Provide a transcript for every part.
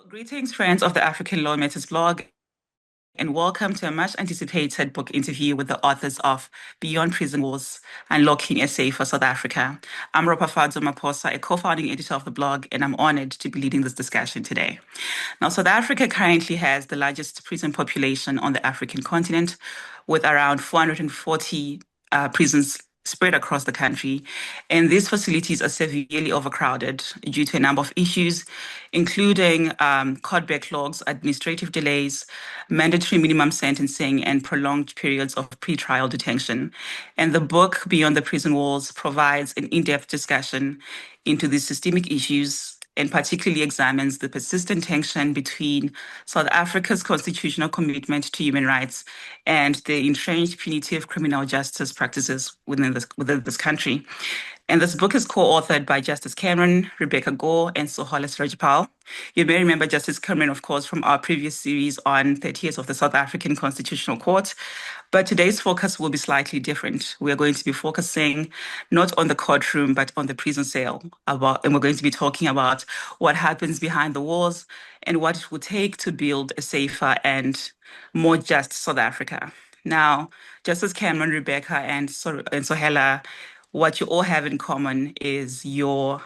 Greetings, friends of the African Law Matters blog, and welcome to a much anticipated book interview with the authors of Beyond Prison Walls: Unlocking SA for South Africa. I'm Ropafadzo, Maphosa, a co-founding editor of the blog, and I'm honored to be leading this discussion today. Now, South Africa currently has the largest prison population on the African continent, with around 440 prisons spread across the country. And these facilities are severely overcrowded due to a number of issues, including court backlogs, administrative delays, mandatory minimum sentencing, and prolonged periods of pretrial detention. And the book, Beyond the Prison Walls, provides an in-depth discussion into these systemic issues and particularly examines the persistent tension between South Africa's constitutional commitment to human rights and the entrenched punitive criminal justice practices within this country. And this book is co-authored by Justice Cameron, Rebecca Gore, and Sohela Surajpal. You may remember Justice Cameron, of course, from our previous series on 30 years of the South African Constitutional Court. But today's focus will be slightly different. We are going to be focusing not on the courtroom, but on the prison cell. And we're going to be talking about what happens behind the walls and what it will take to build a safer and more just South Africa. Now, Justice Cameron, Rebecca, and Sohela, what you all have in common is your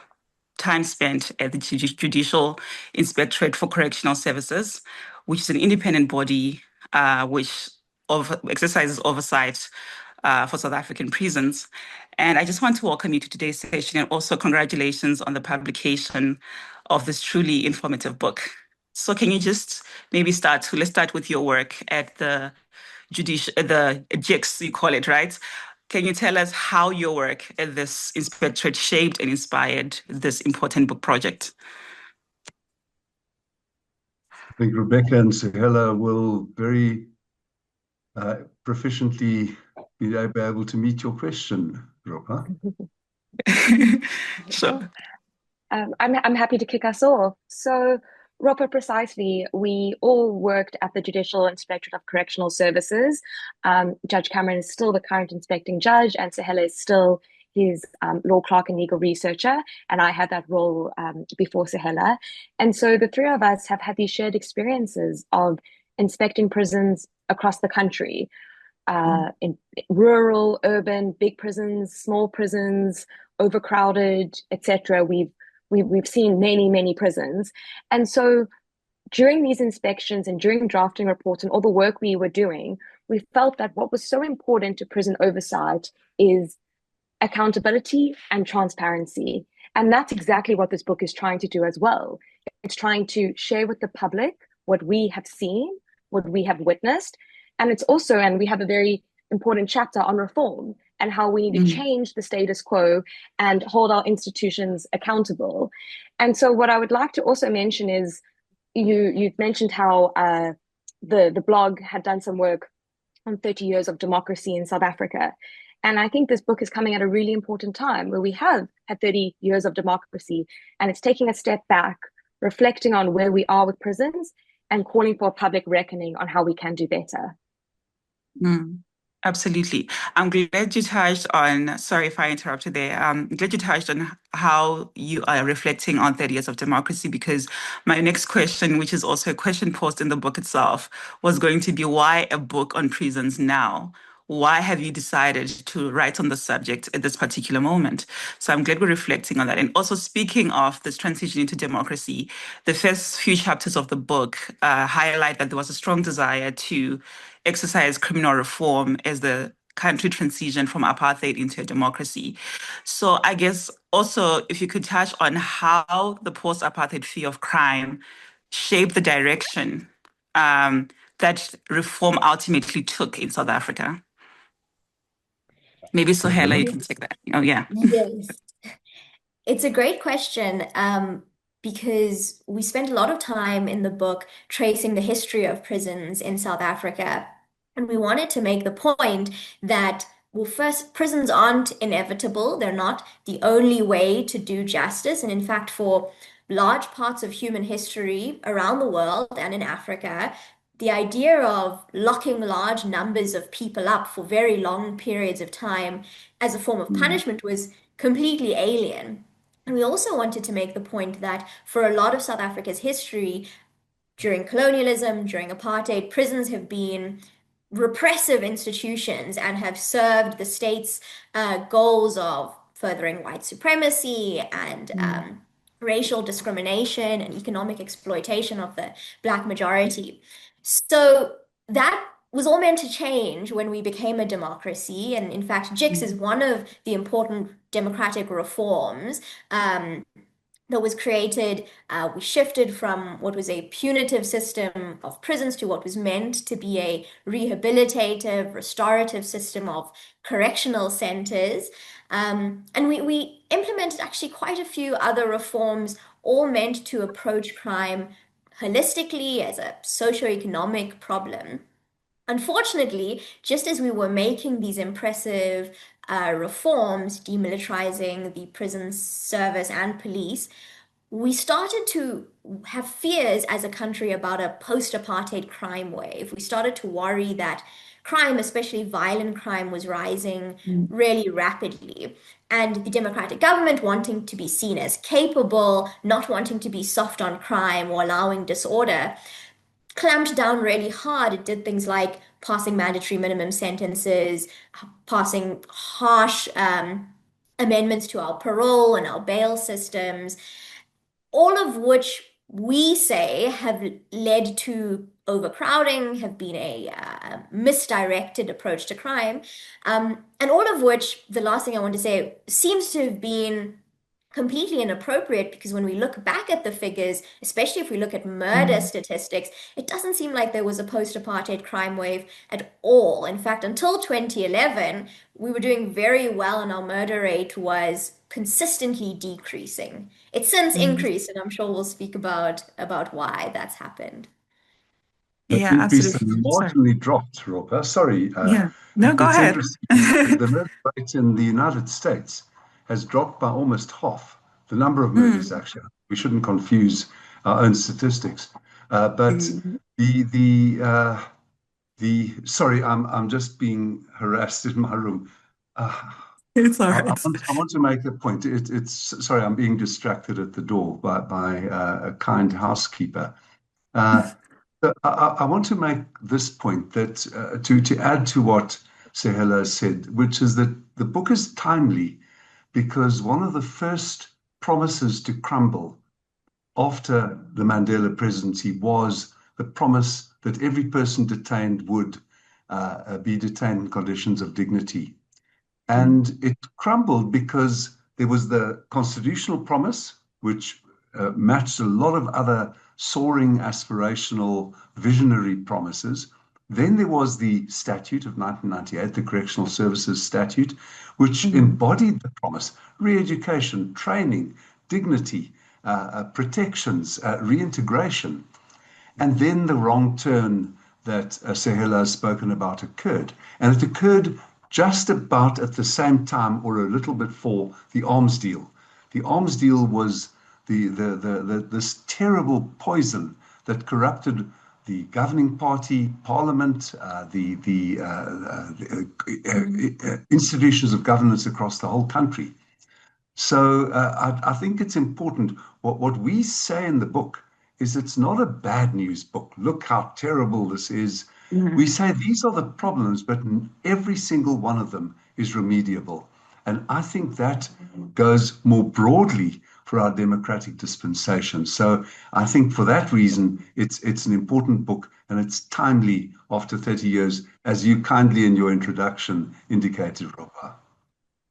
time spent at the Judicial Inspectorate for Correctional Services, which is an independent body which exercises oversight for South African prisons. And I just want to welcome you to today's session and also congratulations on the publication of this truly informative book. So can you just maybe let's start with your work at the JIX, you call it, right? Can you tell us how your work at this inspectorate shaped and inspired this important book project? I think Rebecca and Sohela will very proficiently be able to meet your question, Ropa. Sure. I'm happy to kick us off. So, Ropa, precisely, we all worked at the Judicial Inspectorate of Correctional Services. Judge Cameron is still the current inspecting judge, and Sohela is still his law clerk and legal researcher, and I had that role before Sohela. And so the three of us have had these shared experiences of inspecting prisons across the country, in rural, urban, big prisons, small prisons, overcrowded, etc. We've seen many prisons. And so during these inspections and during drafting reports and all the work we were doing, we felt that what was so important to prison oversight is accountability and transparency. And that's exactly what this book is trying to do as well. It's trying to share with the public what we have seen, what we have witnessed. And it's also, and we have a very important chapter on reform and how we need to change the status quo and hold our institutions accountable. And so what I would like to also mention is, you've mentioned how the blog had done some work on 30 years of democracy in South Africa. And I think this book is coming at a really important time where we have had 30 years of democracy, and it's taking a step back, reflecting on where we are with prisons and calling for a public reckoning on how we can do better. Absolutely. I'm glad you touched on, sorry if I interrupted there. I'm glad you touched on how you are reflecting on 30 years of democracy, because my next question, which is also a question posed in the book itself, was going to be, why a book on prisons now? Why have you decided to write on the subject at this particular moment? So I'm glad we're reflecting on that. And also, speaking of this transition into democracy, the first few chapters of the book highlight that there was a strong desire to exercise criminal reform as the country transitioned from apartheid into a democracy. So I guess also, if you could touch on how the post-apartheid fear of crime shaped the direction that reform ultimately took in South Africa. Maybe Sohela, you can take that. Oh, yeah. Yes. It's a great question because we spent a lot of time in the book tracing the history of prisons in South Africa. And we wanted to make the point that, well, first, prisons aren't inevitable. They're not the only way to do justice. And in fact, for large parts of human history around the world and in Africa, the idea of locking large numbers of people up for very long periods of time as a form of punishment was completely alien. And we also wanted to make the point that for a lot of South Africa's history, during colonialism, during apartheid, prisons have been repressive institutions and have served the state's goals of furthering white supremacy and racial discrimination and economic exploitation of the Black majority. So that was all meant to change when we became a democracy. And in fact, JIX is one of the important democratic reforms that was created. We shifted from what was a punitive system of prisons to what was meant to be a rehabilitative, restorative system of correctional centers. And we implemented actually quite a few other reforms, all meant to approach crime holistically as a socioeconomic problem. Unfortunately, just as we were making these impressive reforms, demilitarizing the prison service and police, we started to have fears as a country about a post-apartheid crime wave. We started to worry that crime, especially violent crime, was rising really rapidly. And the democratic government, wanting to be seen as capable, not wanting to be soft on crime or allowing disorder, clamped down really hard. It did things like passing mandatory minimum sentences, passing harsh amendments to our parole and our bail systems, all of which we say have led to overcrowding, have been a misdirected approach to crime, and all of which, the last thing I want to say, seems to have been completely inappropriate, because when we look back at the figures, especially if we look at murder statistics, it doesn't seem like there was a post-apartheid crime wave at all. In fact, until 2011, we were doing very well and our murder rate was consistently decreasing. It's since increased, and I'm sure we'll speak about why that's happened. But Yeah, we've absolutely. Sorry. marginally dropped, Ropa. Sorry. Yeah. No, go It's ahead. interesting. The murder rate in the United States has dropped by almost half. The number of murders, actually. We shouldn't confuse our own statistics. But sorry, I'm just being harassed in my room. It's all I right. want to make a point. Sorry, I'm being distracted at the door by a kind housekeeper. I want to make this point that to add to what Sohela said, which is that the book is timely because one of the first promises to crumble after the Mandela presidency was the promise that every person detained would be detained in conditions of dignity. And it crumbled because there was the constitutional promise, which matched a lot of other soaring, aspirational, visionary promises. Then there was the statute of 1998, the Correctional Services Statute, which embodied the promise: re-education, training, dignity, protections, reintegration. And then the wrong turn that Sohela has spoken about occurred. And it occurred just about at the same time, or a little bit before, the arms deal. The arms deal was this terrible poison that corrupted the governing party, parliament, the institutions of governance across the whole country. So I think it's important. What we say in the book is it's not a bad news book. Look how terrible this is. We say these are the problems, but every single one of them is remediable. And I think that goes more broadly for our democratic dispensation. So I think for that reason, it's an important book, and it's timely after 30 years, as you kindly in your introduction indicated, Ropa.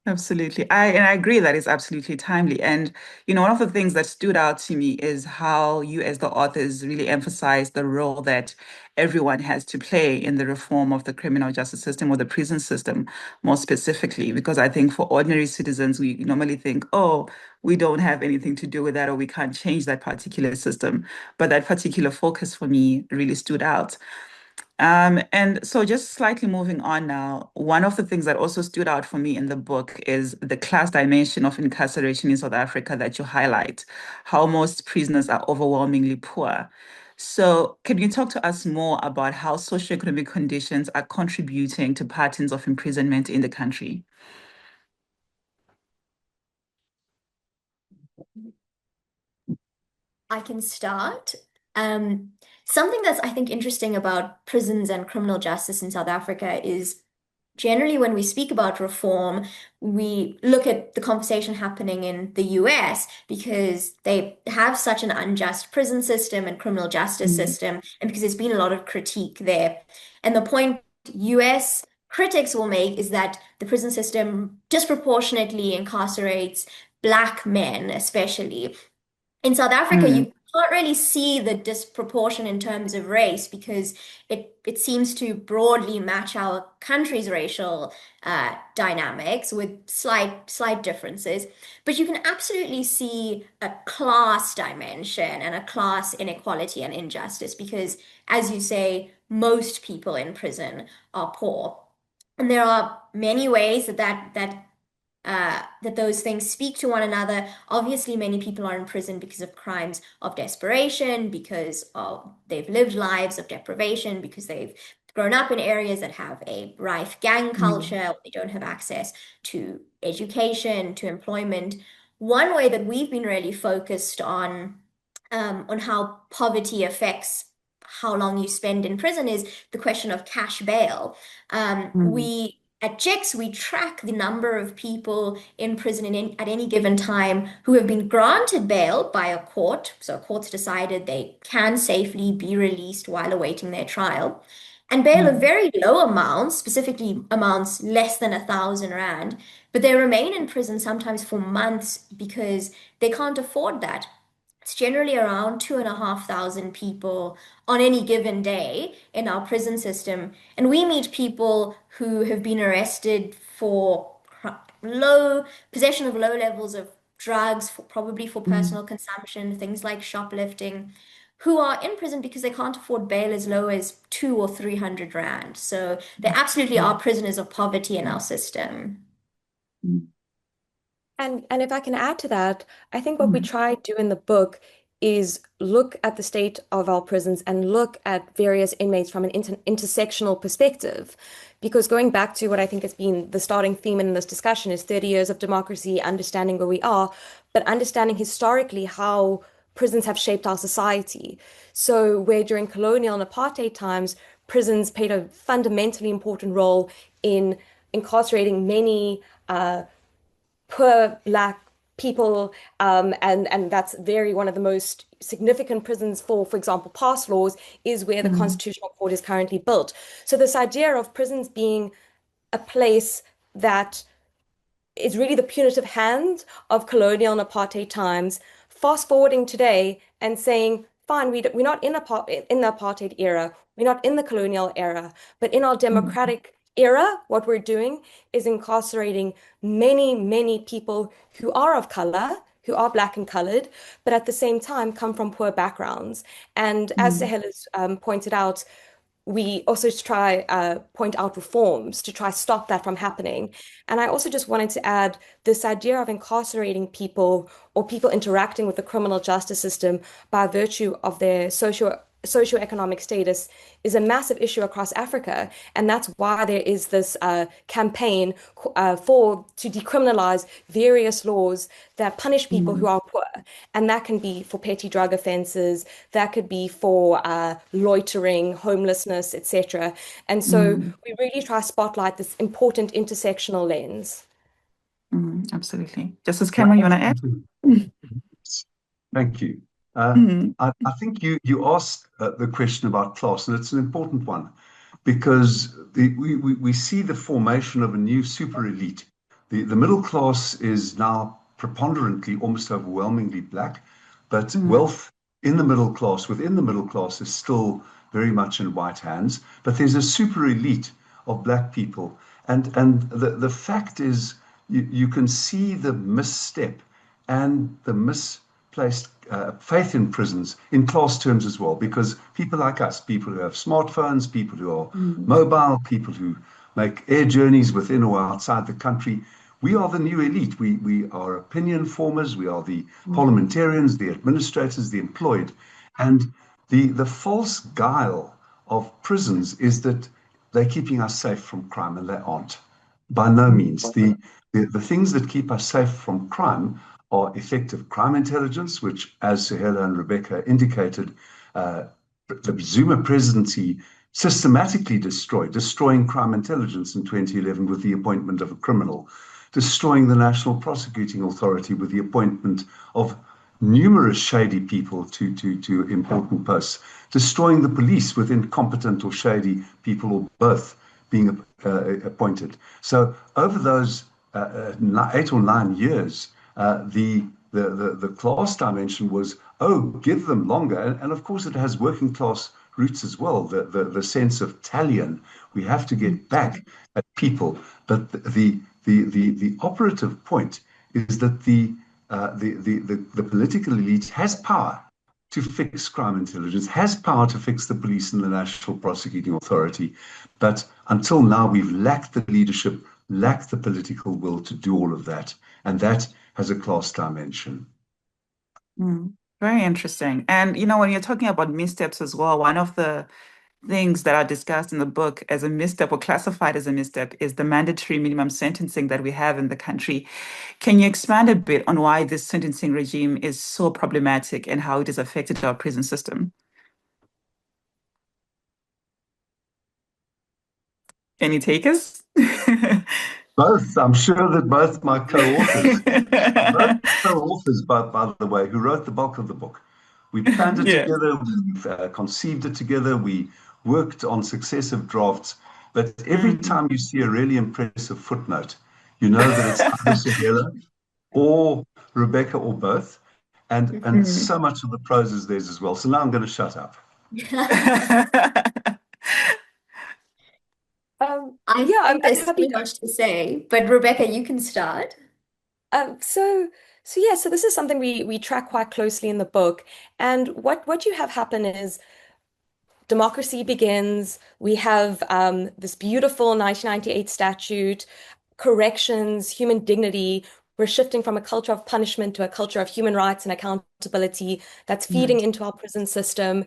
Absolutely. I agree that it's absolutely timely. And, one of the things that stood out to me is how you, as the authors, really emphasize the role that everyone has to play in the reform of the criminal justice system, or the prison system more specifically, because I think for ordinary citizens, we normally think, oh, we don't have anything to do with that, or we can't change that particular system. But that particular focus for me really stood out. And so just slightly moving on now, one of the things that also stood out for me in the book is the class dimension of incarceration in South Africa that you highlight, how most prisoners are overwhelmingly poor. So can you talk to us more about how socioeconomic conditions are contributing to patterns of imprisonment in the country? I can start. Something that's, I think, interesting about prisons and criminal justice in South Africa is generally when we speak about reform, we look at the conversation happening in the US because they have such an unjust prison system and criminal justice system, and because there's been a lot of critique there. And the point US critics will make is that the prison system disproportionately incarcerates Black men, especially. In South Africa, you can't really see the disproportion in terms of race because it seems to broadly match our country's racial dynamics with slight differences. But you can absolutely see a class dimension and a class inequality and injustice because, as you say, most people in prison are poor. And there are many ways that those things speak to one another. Obviously, many people are in prison because of crimes of desperation, because they've lived lives of deprivation, because they've grown up in areas that have a rife gang culture, they don't have access to education, to employment. One way that we've been really focused on how poverty affects how long you spend in prison is the question of cash bail. We at Chicks, we track the number of people in prison at any given time who have been granted bail by a court. So courts decided they can safely be released while awaiting their trial. And bail of very low amounts, specifically amounts less than 1,000 rand, but they remain in prison sometimes for months because they can't afford that. It's generally around 2,500 people on any given day in our prison system. And we meet people who have been arrested for low possession of low levels of drugs, probably for personal consumption, things like shoplifting, who are in prison because they can't afford bail as low as 200 or 300 rand. So there absolutely are prisoners of poverty in our system. And if I can add to that, I think what we try to do in the book is look at the state of our prisons and look at various inmates from an intersectional perspective. Because going back to what I think has been the starting theme in this discussion is 30 years of democracy, understanding where we are, but understanding historically how prisons have shaped our society. So where during colonial and apartheid times, prisons played a fundamentally important role in incarcerating many poor Black people, and that's one of the most significant prisons for example, pass laws is where the Constitutional Court is currently built. So this idea of prisons being a place that is really the punitive hand of colonial and apartheid times, fast forwarding today and saying, fine, we're not in the apartheid era, we're not in the colonial era, but in our democratic era, what we're doing is incarcerating many people who are of color, who are Black and colored, but at the same time come from poor backgrounds. And as Sohela's pointed out, we also try point out reforms to try stop that from happening. And I also just wanted to add this idea of incarcerating people or people interacting with the criminal justice system by virtue of their socioeconomic status is a massive issue across Africa. And that's why there is this campaign to decriminalize various laws that punish people who are poor. And that can be for petty drug offenses, that could be for loitering, homelessness, etc. And so we really try to spotlight this important intersectional lens. Absolutely. Justice Cameron, you want to add? Thank you. I think you asked the question about class, and it's an important one because we see the formation of a new super elite. The middle class is now preponderantly, almost overwhelmingly Black, but wealth in the middle class, within the middle class, is still very much in white hands. But there's a super elite of Black people, and the fact is, you can see the misstep and the misplaced faith in prisons in class terms as well, because people like us, people who have smartphones, people who are mobile, people who make air journeys within or outside the country, we are the new elite. We are opinion formers, we are the parliamentarians, the administrators, the employed. And the false guile of prisons is that they're keeping us safe from crime, and they aren't. By no means. The things that keep us safe from crime are effective crime intelligence, which, as Sohela and Rebecca indicated, the Zuma presidency systematically destroying crime intelligence in 2011 with the appointment of a criminal, destroying the National Prosecuting Authority with the appointment of numerous shady people to important posts, destroying the police with incompetent or shady people or both being appointed. So over those 8 or 9 years, the class dimension was, give them longer. And of course, it has working class roots as well, the sense of talion. We have to get back at people. But the operative point is that the political elite has power to fix crime intelligence, has power to fix the police and the National Prosecuting Authority. But until now, we've lacked the leadership, lacked the political will to do all of that. And that has a class dimension. Very interesting. And, when you're talking about missteps as well, one of the things that are discussed in the book as a misstep or classified as a misstep is the mandatory minimum sentencing that we have in the country. Can you expand a bit on why this sentencing regime is so problematic and how it has affected our prison system? Any takers? Both. I'm sure that both my co-authors, by the way, who wrote the bulk of the book. We planned it together, we conceived it together, we worked on successive drafts. But every time you see a really impressive footnote, you know that it's either Sohela or Rebecca or both. And so much of the prose is theirs as well. So now I'm going to shut up. I'm there's so much to say, but Rebecca, you can start. So this is something we track quite closely in the book. And what you have happen is democracy begins. We have this beautiful 1998 statute, corrections, human dignity. We're shifting from a culture of punishment to a culture of human rights and accountability that's feeding into our prison system.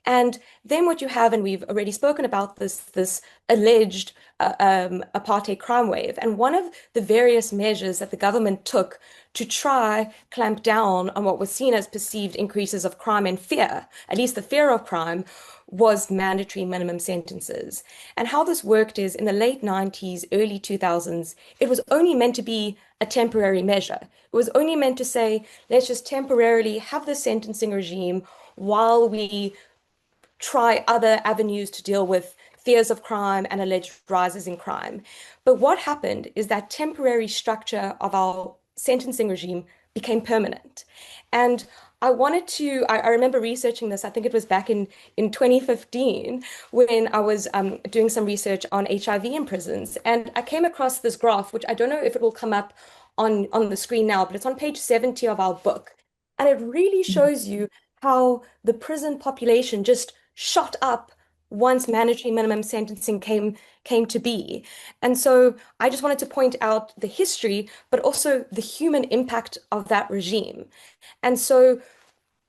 And then what you have, and we've already spoken about this alleged apartheid crime wave. And one of the various measures that the government took to try clamp down on what was seen as perceived increases of crime and fear, at least the fear of crime, was mandatory minimum sentences. And how this worked is in the late 90s, early 2000s, it was only meant to be a temporary measure. It was only meant to say, let's just temporarily have the sentencing regime while we try other avenues to deal with fears of crime and alleged rises in crime. But what happened is that temporary structure of our sentencing regime became permanent. And I remember researching this, I think it was back in 2015, when I was doing some research on HIV in prisons. And I came across this graph, which I don't know if it will come up on the screen now, but it's on page 70 of our book. And it really shows you how the prison population just shot up once mandatory minimum sentencing came to be. And so I just wanted to point out the history, but also the human impact of that regime. And so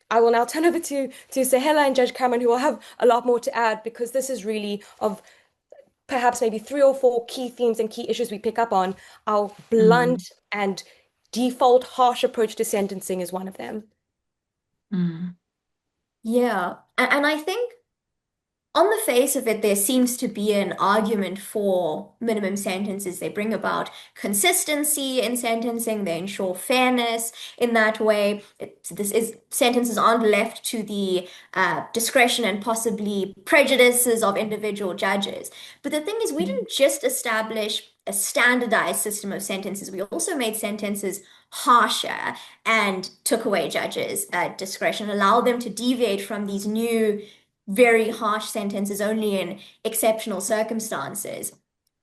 I will now turn over to Sohela and Judge Cameron, who will have a lot more to add, because this is really of perhaps maybe 3 or 4 key themes and key issues we pick up on. Our blunt and default harsh approach to sentencing is one of them. Yeah, and I think on the face of it, there seems to be an argument for minimum sentences. They bring about consistency in sentencing. They ensure fairness in that way. Sentences aren't left to the discretion and possibly prejudices of individual judges. But the thing is, we didn't just establish a standardized system of sentences. We also made sentences harsher and took away judges' discretion, allowed them to deviate from these new very harsh sentences only in exceptional circumstances.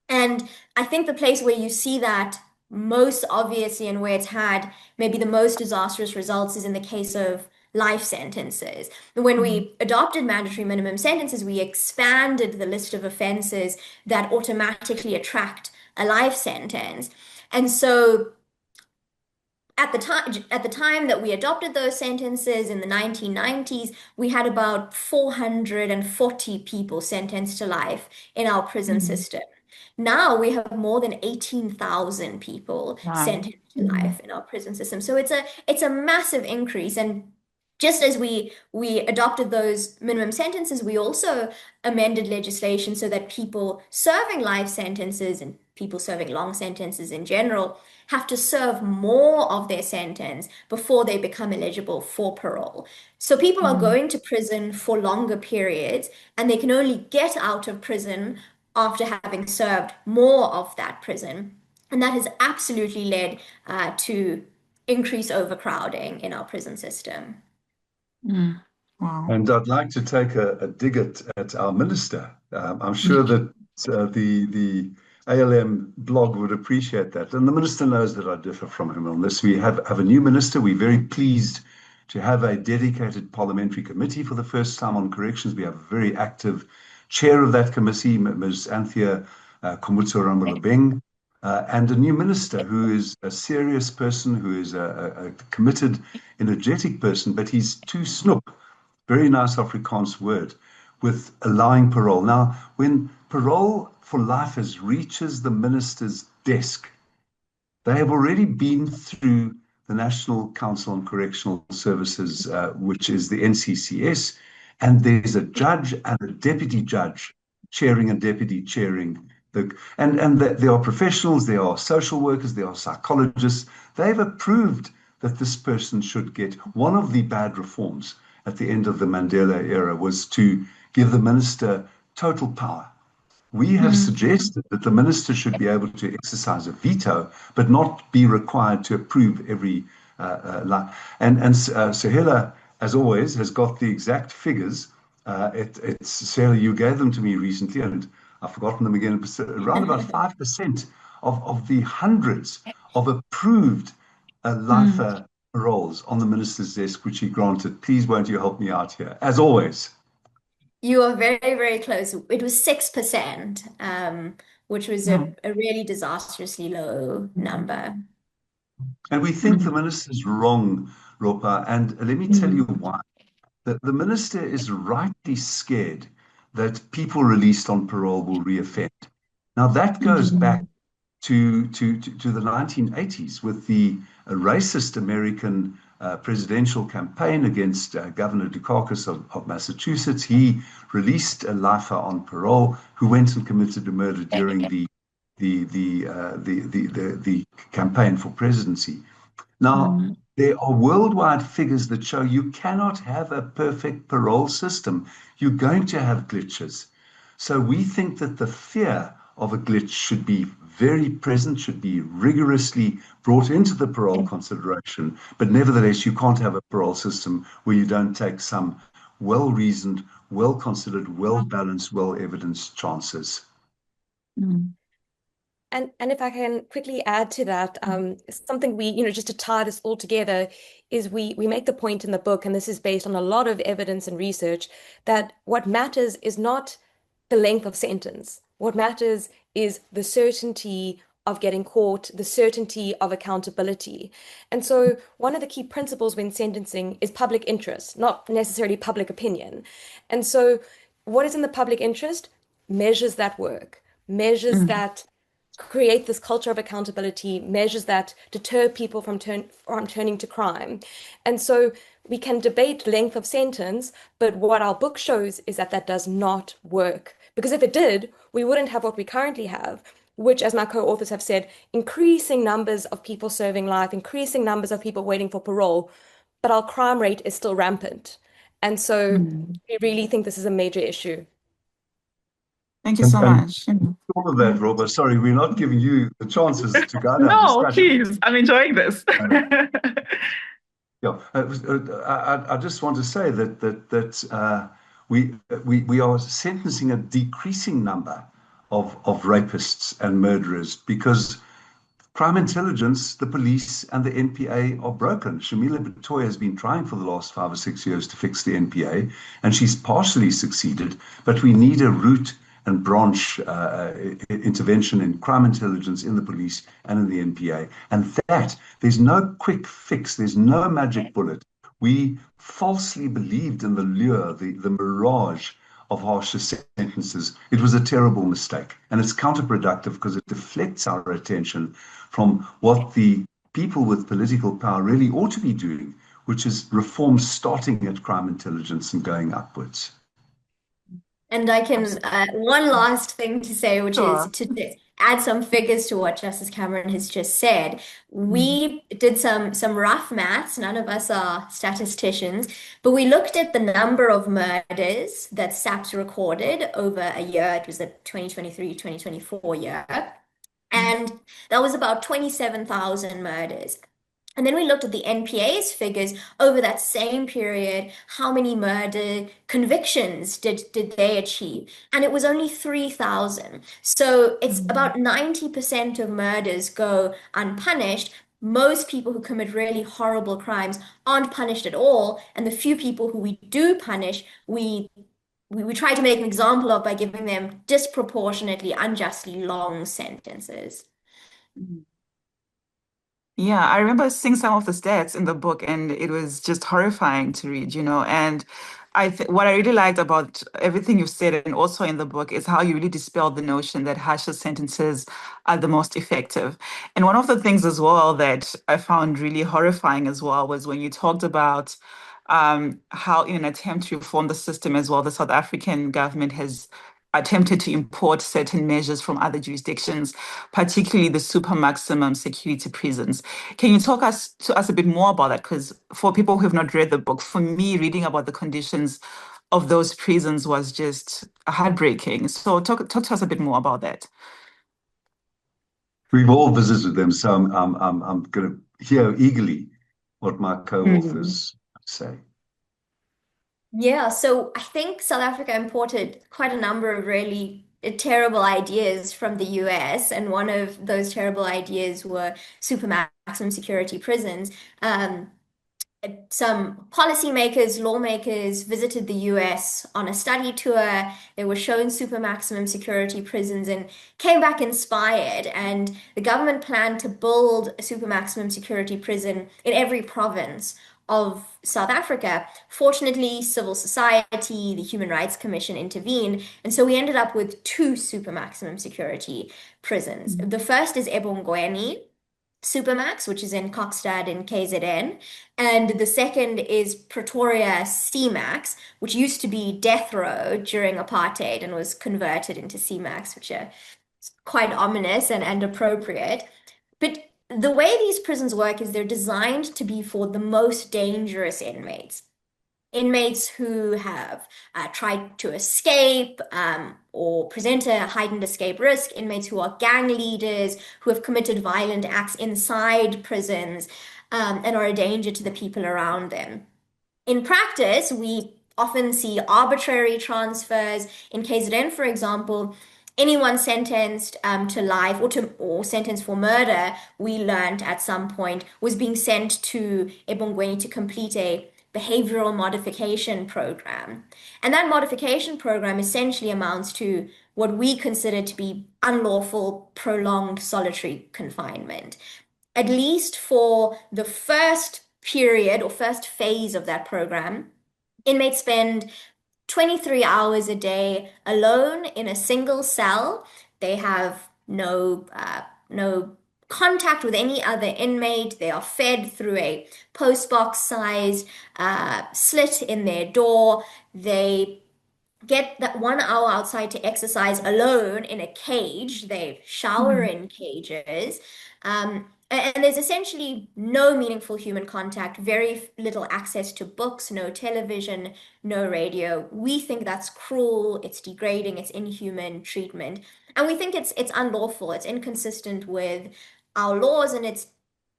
And I think the place where you see that most obviously and where it's had maybe the most disastrous results is in the case of life sentences. When we adopted mandatory minimum sentences, we expanded the list of offenses that automatically attract a life sentence. And so at the time that we adopted those sentences in the 1990s, we had about 440 people sentenced to life in our prison system. Now we have more than 18,000 people Wow. sentenced to life in our prison system. So it's a massive increase. And just as we adopted those minimum sentences, we also amended legislation so that people serving life sentences and people serving long sentences in general have to serve more of their sentence before they become eligible for parole. So people are going to prison for longer periods, and they can only get out of prison after having served more of that prison. And that has absolutely led to increased overcrowding in our prison system. Wow. And I'd like to take a dig at our minister. I'm sure that the ALM blog would appreciate that. And the minister knows that I differ from him on this. We have a new minister. We're very pleased to have a dedicated parliamentary committee for the first time on corrections. We have a very active chair of that committee, Ms. Anthea Komutso-Rambalabeng, and a new minister who is a serious person, who is a committed, energetic person, but he's too snoep. Very nice Afrikaans word, with allowing parole. Now, when parole for life reaches the minister's desk, they have already been through the National Council on Correctional Services, which is the NCCS, and there's a judge and a deputy judge chairing and deputy chairing. There are professionals, there are social workers, there are psychologists. They've approved that this person should get. One of the bad reforms at the end of the Mandela era was to give the minister total power. We have suggested that the minister should be able to exercise a veto, but not be required to approve every line. Sohela, as always, has got the exact figures. Sohela, you gave them to me recently, and I've forgotten them again. Around about 5% of the hundreds of approved lifer paroles on the minister's desk, which he granted. Please, won't you help me out here? As always. You are very, very close. It was 6%, which was a really disastrously low number. And we think the minister's wrong, Ropa, and let me tell you why. The minister is rightly scared that people released on parole will reoffend. Now, that goes back to the 1980s with the racist American presidential campaign against Governor Dukakis of Massachusetts. He released a lifer on parole who went and committed a murder during the campaign for presidency. Now, there are worldwide figures that show you cannot have a perfect parole system. You're going to have glitches. So we think that the fear of a glitch should be very present, should be rigorously brought into the parole consideration. But nevertheless, you can't have a parole system where you don't take some well-reasoned, well-considered, well-balanced, well-evidenced chances. And if I can quickly add to that, something just to tie this all together, is we make the point in the book, and this is based on a lot of evidence and research, that what matters is not the length of sentence. What matters is the certainty of getting caught, the certainty of accountability. And so one of the key principles when sentencing is public interest, not necessarily public opinion. And so what is in the public interest measures that work, measures that create this culture of accountability, measures that deter people from turning to crime. And so we can debate length of sentence, but what our book shows is that does not work. Because if it did, we wouldn't have what we currently have, which, as my co-authors have said, increasing numbers of people serving life, increasing numbers of people waiting for parole, but our crime rate is still rampant. And so we really think this is a major issue. Thank you so much. All of that, Robert. Sorry, we're not giving you the chances to guide our No, discussion. please. I'm enjoying this. Yeah, I just want to say that we are sentencing a decreasing number of rapists and murderers because crime intelligence, the police, and the NPA are broken. Shamila Batoy has been trying for the last 5 or 6 years to fix the NPA, and she's partially succeeded. But we need a root and branch intervention in crime intelligence, in the police, and in the NPA. And that, there's no quick fix, there's no magic bullet. We falsely believed in the lure, the mirage of harsher sentences. It was a terrible mistake. And it's counterproductive because it deflects our attention from what the people with political power really ought to be doing, which is reforms starting at crime intelligence and going upwards. And I can, one last thing to say, which is Sure. to add some figures to what Justice Cameron has just said. We did some rough maths. None of us are statisticians, but we looked at the number of murders that SAPS recorded over a year. It was the 2023-2024 year. And that was about 27,000 murders. And then we looked at the NPA's figures over that same period. How many murder convictions did they achieve? And it was only 3,000. So it's about 90% of murders go unpunished. Most people who commit really horrible crimes aren't punished at all. And the few people who we do punish, we try to make an example of by giving them disproportionately, unjustly long sentences. Yeah, I remember seeing some of the stats in the book, and it was just horrifying to read, And what I really liked about everything you've said, and also in the book, is how you really dispelled the notion that harsher sentences are the most effective. And one of the things as well that I found really horrifying as well was when you talked about how, in an attempt to reform the system as well, the South African government has attempted to import certain measures from other jurisdictions, particularly the super maximum security prisons. Can you talk to us a bit more about that? Because for people who have not read the book, for me, reading about the conditions of those prisons was just heartbreaking. So talk to us a bit more about that. We've all visited them, so I'm going to hear eagerly what my co-authors say. Yeah, so I think South Africa imported quite a number of really terrible ideas from the US, and one of those terrible ideas were super maximum security prisons. Some policymakers, lawmakers visited the US on a study tour. They were shown super maximum security prisons and came back inspired. And the government planned to build a super maximum security prison in every province of South Africa. Fortunately, civil society, the Human Rights Commission intervened. And so we ended up with two super maximum security prisons. The first is eBongweni Supermax, which is in Kokstad in KZN. And the second is Pretoria CMax, which used to be death row during apartheid and was converted into CMax, which are quite ominous and appropriate. But the way these prisons work is they're designed to be for the most dangerous inmates. Inmates who have tried to escape or present a heightened escape risk, inmates who are gang leaders, who have committed violent acts inside prisons and are a danger to the people around them. In practice, we often see arbitrary transfers. In KZN, for example, anyone sentenced to life or sentenced for murder, we learned at some point, was being sent to eBongweni to complete a behavioral modification program. And that modification program essentially amounts to what we consider to be unlawful, prolonged solitary confinement. At least for the first period or first phase of that program, inmates spend 23 hours a day alone in a single cell. They have no contact with any other inmate. They are fed through a postbox sized slit in their door. They get that 1 hour outside to exercise alone in a cage. They shower in cages. And there's essentially no meaningful human contact, very little access to books, no television, no radio. We think that's cruel, it's degrading, it's inhuman treatment. And we think it's unlawful, it's inconsistent with our laws, and it's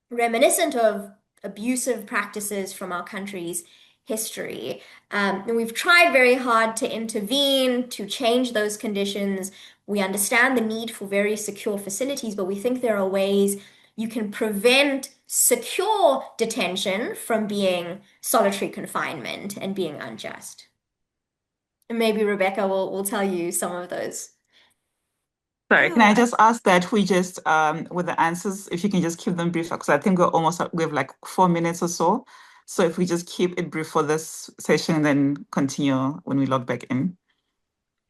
reminiscent of abusive practices from our country's history. And we've tried very hard to intervene, to change those conditions. We understand the need for very secure facilities, but we think there are ways you can prevent secure detention from being solitary confinement and being unjust. And maybe Rebecca will tell you some of those. Sorry, can I just ask that we just, with the answers, if you can just keep them brief, because I think we have like 4 minutes or so. So if we just keep it brief for this session and then continue when we log back in.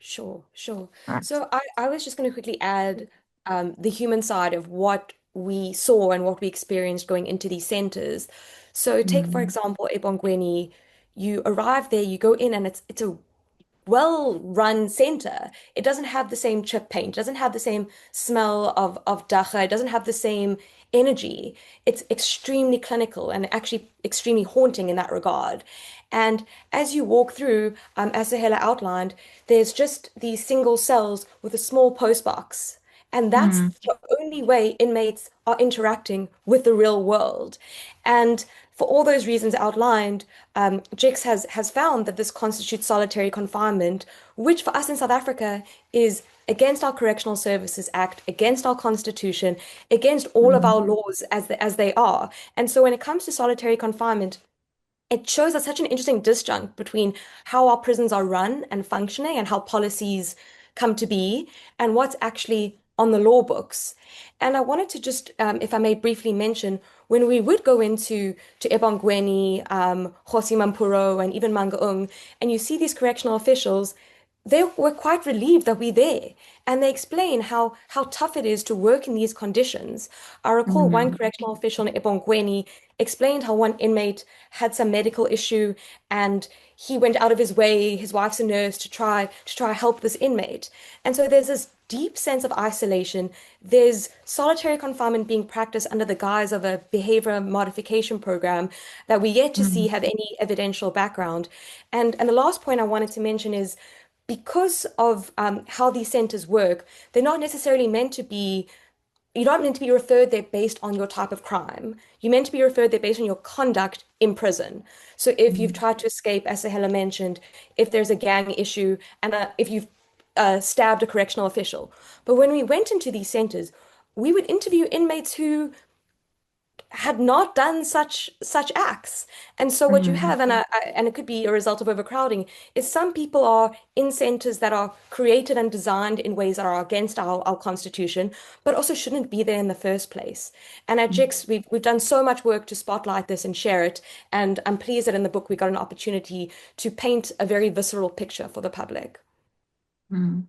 Sure, sure. Right. So I was just going to quickly add the human side of what we saw and what we experienced going into these centers. So take, for Mm. example, Ebongweni, you arrive there, you go in, and it's a well-run center. It doesn't have the same chip paint, it doesn't have the same smell of dacha, it doesn't have the same energy. It's extremely clinical and actually extremely haunting in that regard. And as you walk through, as Sohela outlined, there's just these single cells with a small post box. And that's Mm. the only way inmates are interacting with the real world. And for all those reasons outlined, JIX has found that this constitutes solitary confinement, which for us in South Africa is against our Correctional Services Act, against our Constitution, against all of Mm. our laws as they are. And so when it comes to solitary confinement, it shows us such an interesting disjunct between how our prisons are run and functioning and how policies come to be and what's actually on the law books. And I wanted to just, if I may briefly mention, when we would go to Ebongweni, Kgosi Mampuro, and even Mangaung, and you see these correctional officials, they were quite relieved that we're there. And they explain how tough it is to work in these conditions. I recall one Mm. correctional official in Ebongweni explained how one inmate had some medical issue and he went out of his way, his wife's a nurse, to try help this inmate. And so there's this deep sense of isolation. There's solitary confinement being practiced under the guise of a behavior modification program that we yet to see Mm. have any evidential background. And the last point I wanted to mention is because of how these centers work, they're not necessarily meant to be, you're not meant to be referred there based on your type of crime. You're meant to be referred there based on your conduct in prison. So if you've Mm. tried to escape, as Sohela mentioned, if there's a gang issue, and if you've stabbed a correctional official. But when we went into these centers, we would interview inmates who had not done such acts. And so what you Mm. have, and it could be a result of overcrowding, is some people are in centers that are created and designed in ways that are against our constitution, but also shouldn't be there in the first place. And at Mm. JIX, we've done so much work to spotlight this and share it. And I'm pleased that in the book we got an opportunity to paint a very visceral picture for the public. Mm.